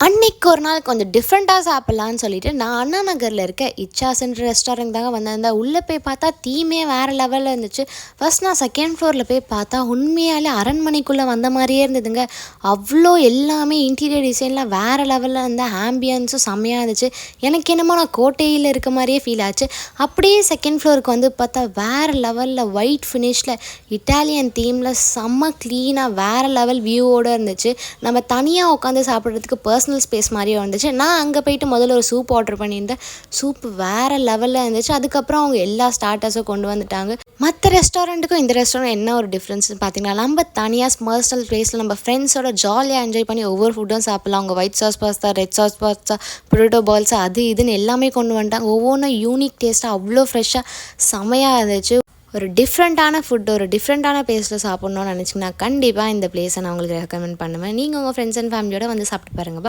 அன்னைக்கு ஒரு நாள் கொஞ்சம் டிஃப்ரெண்ட்டாக சாப்பிட்லான்னு சொல்லிட்டு நான் அண்ணா நகரில் இருக்க இச்சாஸ்ன்ற ரெஸ்டாரண்ட் தாங்க வந்திருந்தேன். உள்ளே போய் பார்த்தா தீமே வேறு லெவலில் இருந்துச்சு. ஃபர்ஸ்ட் நான் செகண்ட் ஃப்ளோரில் போய் பார்த்தா உண்மையாலே அரண்மனைக்குள்ளே வந்த மாதிரியே இருந்ததுங்க. அவ்வளோ எல்லாமே இன்டீரியர் டிசைன்லாம் வேறு லெவலில் இருந்த ஆம்பியன்ஸும் செம்மையாக இருந்துச்சு. எனக்கு என்னமோ நான் கோட்டையில் இருக்க மாதிரியே ஃபீல் ஆச்சு. அப்படியே செகண்ட் ஃப்ளோருக்கு வந்து பார்த்தா வேறு லெவலில் ஒயிட் ஃபினிஷில் இட்டாலியன் தீமில் செம்ம க்ளீனாக வேறு லெவல் வியூவோடு இருந்துச்சு. நம்ம தனியாக உட்காந்து சாப்பிட்றதுக்கு பர்சனல் ஸ்பேஸ் மாதிரியே வந்துச்சு. நான் அங்கே போயிட்டு முதல்ல ஒரு சூப் ஆர்டர் பண்ணியிருந்தேன். சூப் வேறு லெவலில் இருந்துச்சு. அதுக்கப்புறம் அவங்க எல்லா ஸ்டார்ட்டர்ஸும் கொண்டு வந்துட்டாங்க. மற்ற ரெஸ்டாரண்ட்டுக்கும் இந்த ரெஸ்டாரண்ட் என்ன ஒரு டிஃப்ரென்ஸ்னு பார்த்தீங்கன்னா, நம்ம தனியாக பர்சனல் ஸ்பேஸில் நம்ம ஃப்ரெண்ட்ஸோட ஜாலியாக என்ஜாய் பண்ணி ஒவ்வொரு ஃபுட்டும் சாப்பிட்லாம். அவங்க white sauce pasta, red sauce pasta, potato balls அது இதுன்னு எல்லாமே கொண்டு வந்துட்டாங்க. ஒவ்வொன்றும் யூனிக் டேஸ்ட்டாக அவ்வளோ ஃப்ரெஷ்ஷாக செமையாக இருந்துச்சு. ஒரு டிஃப்ரெண்ட்டான ஃபுட் ஒரு டிஃப்ரெண்ட்டான பிளேஸில் சாப்பிட்ணுன்னு நினச்சிங்கன்னா கண்டிப்பாக இந்த பிளேஸை நான் உங்களுக்கு ரெக்கமெண்ட் பண்ணுவேன். நீங்கள் உங்கள் ஃப்ரெண்ட்ஸ் அண்ட் ஃபேமிலியோட வந்து சாப்பிட்டு பாருங்கள்.